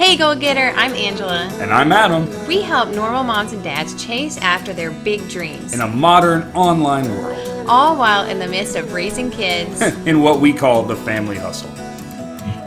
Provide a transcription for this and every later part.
Hey, Goal Getter, I'm Angela. And I'm Adam. We help normal moms and dads chase after their big dreams, In a modern online world, all while in the midst of raising kids. in what we call the family hustle.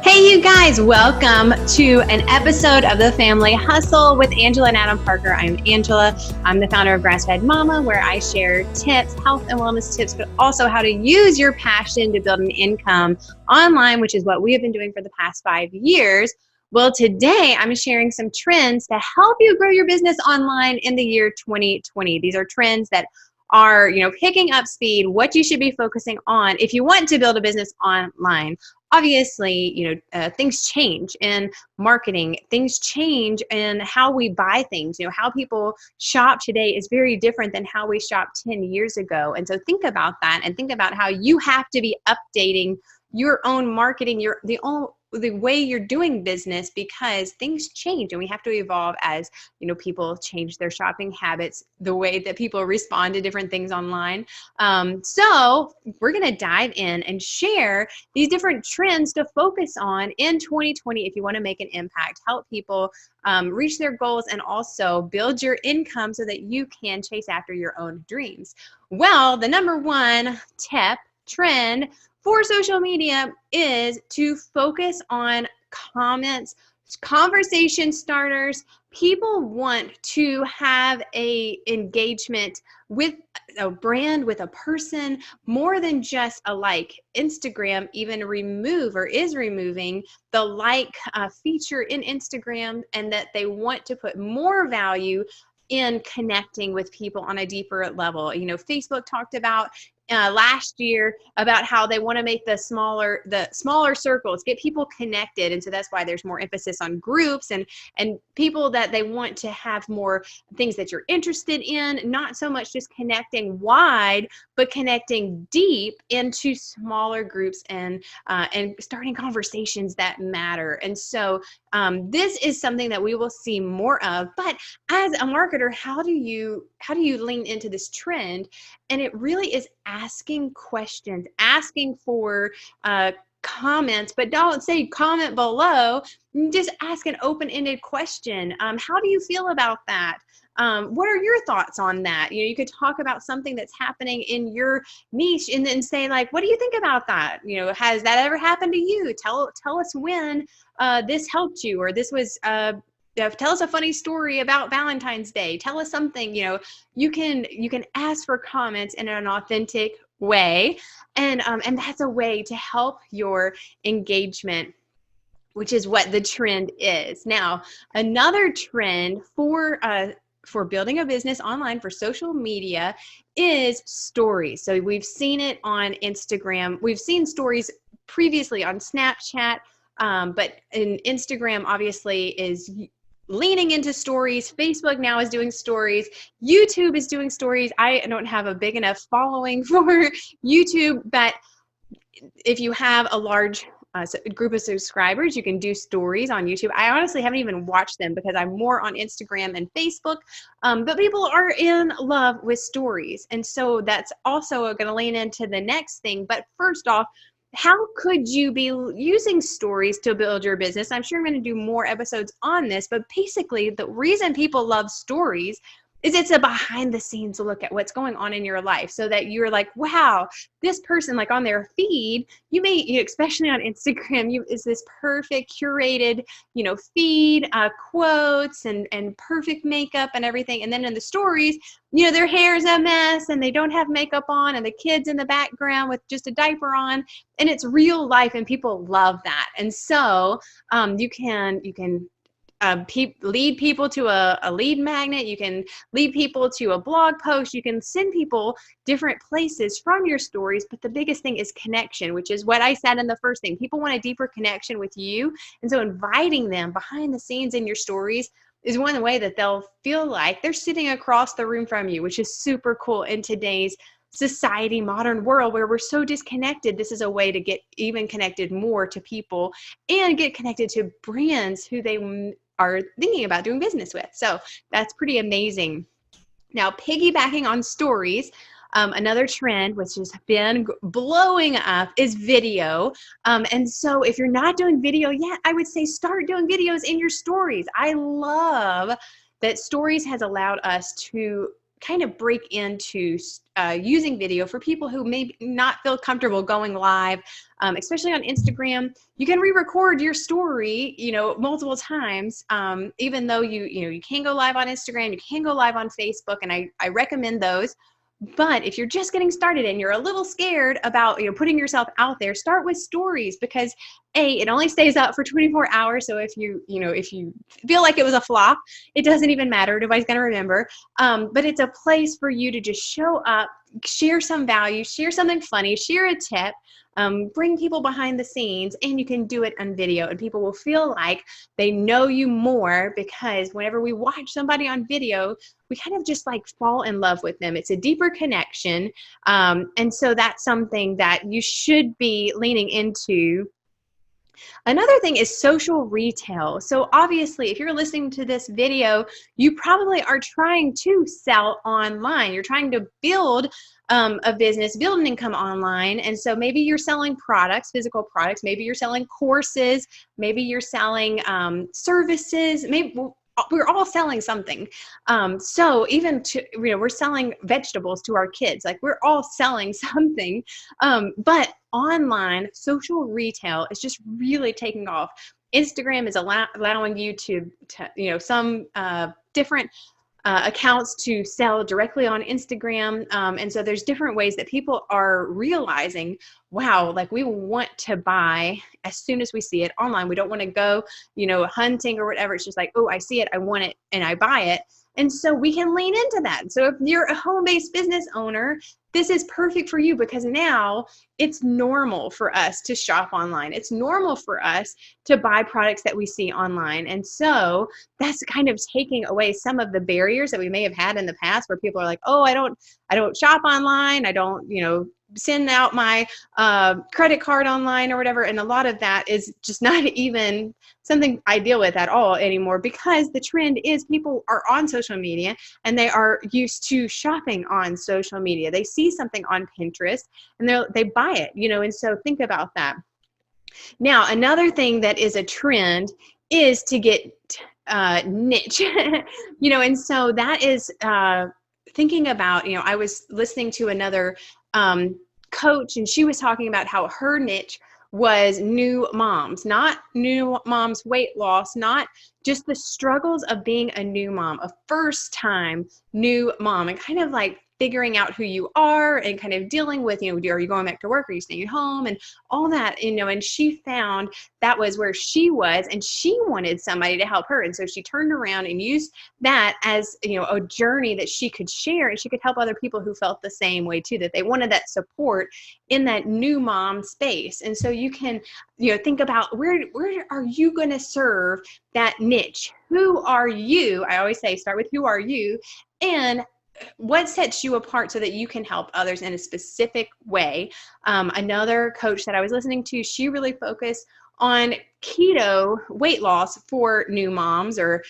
Hey, you guys, welcome to an episode of The Family Hustle with Angela and Adam Parker. I'm Angela. I'm the founder of Grass-Fed Mama, where I share tips, health and wellness tips, but also how to use your passion to build an income online, which is what we have been doing for the past 5 years. Well, today I'm sharing some trends to help you grow your business online in the year 2020. These are trends that are, picking up speed, what you should be focusing on if you want to build a business online. Obviously, things change in marketing, things change in how we buy things. How people shop today is very different than how we shopped 10 years ago. And so think about that and think about how you have to be updating your own marketing, the way you're doing business, because things change and we have to evolve as people change their shopping habits, the way that people respond to different things online. So we're going to dive in and share these different trends to focus on in 2020 if you want to make an impact, help people reach their goals, and also build your income so that you can chase after your own dreams. Well, the number one trend for social media is to focus on comments, conversation starters. People want to have a engagement with a brand, with a person, more than just a like. Instagram even is removing the like feature in Instagram, and that they want to put more value in connecting with people on a deeper level. Facebook talked about last year about how they want to make the smaller circles, get people connected, and so that's why there's more emphasis on groups and people that they want to have more things that you're interested in, not so much just connecting wide, but connecting deep into smaller groups and starting conversations that matter. And so this is something that we will see more of. But as a marketer, how do you lean into this trend? And it really is asking questions, asking for comments, but don't say comment below. Just ask an open-ended question. How do you feel about that? What are your thoughts on that? You could talk about something that's happening in your niche and then say, like, what do you think about that? Has that ever happened to you? Tell us when this helped you, or this was tell us a funny story about Valentine's Day. Tell us something. You can ask for comments in an authentic way, and that's a way to help your engagement, which is what the trend is. Now, another trend for building a business online for social media is stories. So we've seen it on Instagram. We've seen stories previously on Snapchat, but in Instagram obviously is leaning into stories. Facebook now is doing stories. YouTube is doing stories. I don't have a big enough following for YouTube, but if you have a large group of subscribers, you can do stories on YouTube. I honestly haven't even watched them because I'm more on Instagram and Facebook, but people are in love with stories. And so that's also going to lean into the next thing. But first off, how could you be using stories to build your business? I'm sure I'm going to do more episodes on this, but basically the reason people love stories is it's a behind the scenes look at what's going on in your life, so that you're like, wow, this person, like on their feed, especially on Instagram, is this perfect curated, feed, quotes and perfect makeup and everything. And then in the stories, their hair is a mess and they don't have makeup on and the kid's in the background with just a diaper on, and it's real life and people love that. And so you can lead people to a lead magnet. You can lead people to a blog post. You can send people different places from your stories. But the biggest thing is connection, which is what I said in the first thing. People want a deeper connection with you. And so inviting them behind the scenes in your stories is one way that they'll feel like they're sitting across the room from you, which is super cool in today's society, modern world, where we're so disconnected. This is a way to get even connected more to people and get connected to brands who they are thinking about doing business with. So that's pretty amazing. Now, piggybacking on stories, Another trend, which has been blowing up, is video. And so if you're not doing video yet, I would say start doing videos in your stories. I love that stories has allowed us to kind of break into using video for people who may not feel comfortable going live, especially on Instagram. You can re-record your story, multiple times, even though you can go live on Instagram, you can go live on Facebook, and I recommend those. But if you're just getting started and you're a little scared about putting yourself out there, start with stories, because it only stays up for 24 hours. So if you feel like it was a flop, it doesn't even matter. Nobody's going to remember. But it's a place for you to just show up, share some value, share something funny, share a tip, bring people behind the scenes, and you can do it on video, and people will feel like they know you more, because whenever we watch somebody on video, we kind of just like fall in love with them. It's a deeper connection. And so that's something that you should be leaning into. Another thing is social retail. So obviously, if you're listening to this video, you probably are trying to sell online. You're trying to build a business, build an income online. And so maybe you're selling products, physical products. Maybe you're selling courses. Maybe you're selling services. Maybe we're all selling something. So even we're selling vegetables to our kids. Like, we're all selling something. But online social retail is just really taking off. Instagram is allowing you to some different accounts to sell directly on Instagram. And so there's different ways that people are realizing, wow, like, we want to buy as soon as we see it online. We don't want to go, hunting or whatever. It's just like, oh, I see it, I want it, and I buy it. And so we can lean into that. So if you're a home-based business owner, this is perfect for you, because now it's normal for us to shop online. It's normal for us to buy products that we see online. And so that's kind of taking away some of the barriers that we may have had in the past, where people are like, oh, I don't shop online. I don't, send out my credit card online or whatever. And a lot of that is just not even something I deal with at all anymore, because the trend is people are on social media and they are used to shopping on social media. They see something on Pinterest and they buy it, and so think about that. Now, another thing that is a trend is to get niche, and so that is thinking about, I was listening to another coach, and she was talking about how her niche was new moms, not new moms weight loss, not just the struggles of being a new mom, a first time new mom, and kind of like figuring out who you are and kind of dealing with, are you going back to work? Are you staying at home? And all that, and she found that was where she was, and she wanted somebody to help her. And so she turned around and used that as, a journey that she could share, and she could help other people who felt the same way too, that they wanted that support in that new mom space. And so you can, think about where are you going to serve that niche? Who are you? I always say, start with who are you, and what sets you apart so that you can help others in a specific way. Another coach that I was listening to, she really focused on keto weight loss for new moms or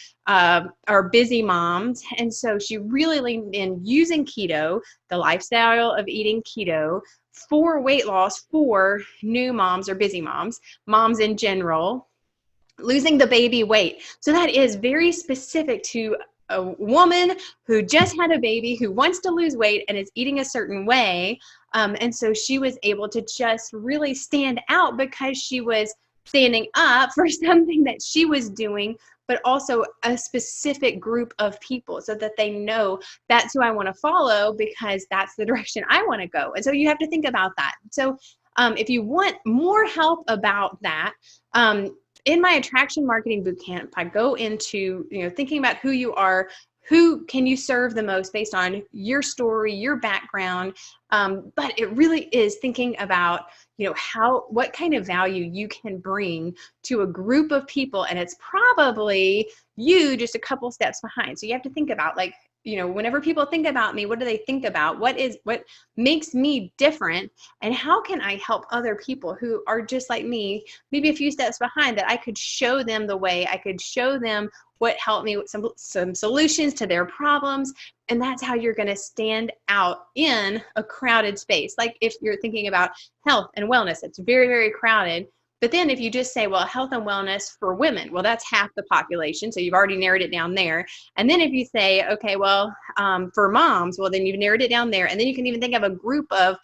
busy moms. And so she really leaned in using keto, the lifestyle of eating keto, for weight loss for new moms or busy moms, moms in general, losing the baby weight. So that is very specific to a woman who just had a baby, who wants to lose weight and is eating a certain way. And so she was able to just really stand out, because she was standing up for something that she was doing, but also a specific group of people, so that they know that's who I want to follow, because that's the direction I want to go. And so you have to think about that. So if you want more help about that, in my attraction marketing bootcamp, I go into, thinking about who you are, who can you serve the most based on your story, your background. But it really is thinking about, what kind of value you can bring to a group of people. And it's probably you just a couple steps behind. So you have to think about, like, whenever people think about me, what do they think about? What makes me different? And how can I help other people who are just like me, maybe a few steps behind, that I could show them the way, I could show them what helped me with some solutions to their problems. And that's how you're going to stand out in a crowded space. Like if you're thinking about health and wellness, it's very, very crowded. But then if you just say, well, health and wellness for women, well, that's half the population. So you've already narrowed it down there. And then if you say, okay, well, for moms, well, then you've narrowed it down there. And then you can even think of a group of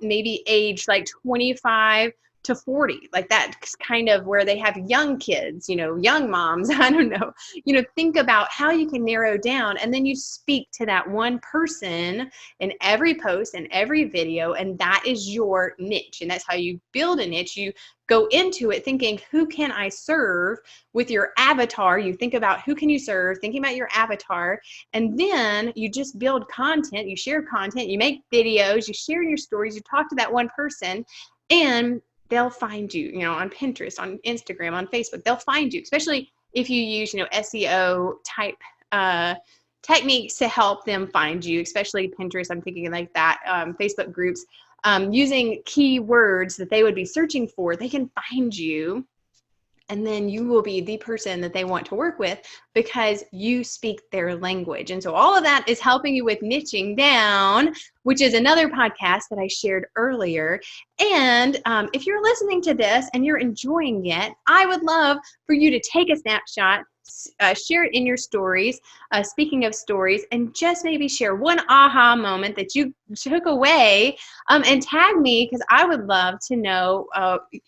maybe age like 25 to 40, like that's kind of where they have young kids, young moms. I don't know, think about how you can narrow down, and then you speak to that one person in every post and every video, and that is your niche. And that's how you build a niche. You go into it thinking, who can I serve? With your avatar, you think about who can you serve, thinking about your avatar, and then you just build content, you share content, you make videos, you share your stories, you talk to that one person, and they'll find you, on Pinterest, on Instagram, on Facebook. They'll find you, especially if you use, SEO type techniques to help them find you, especially Pinterest. I'm thinking like that, Facebook groups, using keywords that they would be searching for, they can find you. And then you will be the person that they want to work with because you speak their language. And so all of that is helping you with niching down, which is another podcast that I shared earlier. And if you're listening to this and you're enjoying it, I would love for you to take a snapshot, share it in your stories, speaking of stories, and just maybe share one aha moment that you took away, and tag me, because I would love to know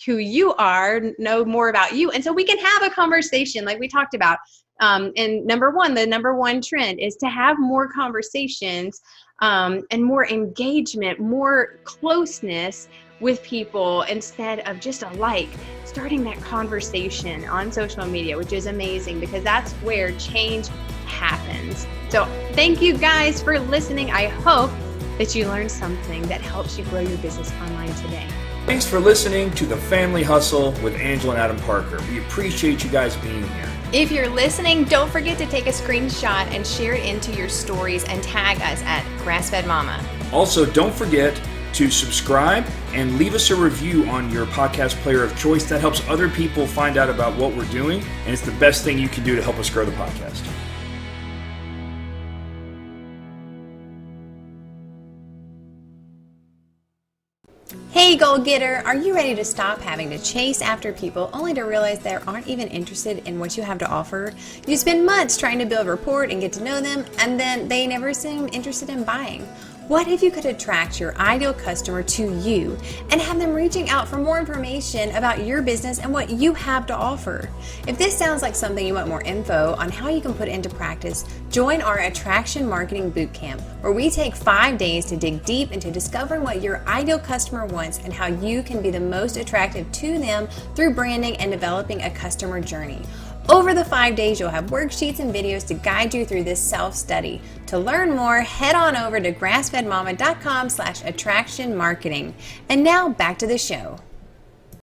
who you are, know more about you, and so we can have a conversation like we talked about. And the number one trend is to have more conversations and more engagement, more closeness with people instead of just a like, starting that conversation on social media, which is amazing because that's where change happens. So thank you guys for listening. I hope that you learned something that helps you grow your business online today. Thanks for listening to The Family Hustle with Angela and Adam Parker. We appreciate you guys being here. If you're listening, don't forget to take a screenshot and share it into your stories and tag us at Grass-Fed Mama. Also, don't forget to subscribe and leave us a review on your podcast player of choice. That helps other people find out about what we're doing, and it's the best thing you can do to help us grow the podcast. Hey goal getter, are you ready to stop having to chase after people only to realize they aren't even interested in what you have to offer? You spend months trying to build rapport and get to know them, and then they never seem interested in buying. What if you could attract your ideal customer to you and have them reaching out for more information about your business and what you have to offer? If this sounds like something you want more info on how you can put into practice, join our Attraction Marketing Bootcamp, where we take 5 days to dig deep into discovering what your ideal customer wants and how you can be the most attractive to them through branding and developing a customer journey. Over the 5 days, you'll have worksheets and videos to guide you through this self-study. To learn more, head on over to grassfedmama.com/attraction marketing. And now back to the show.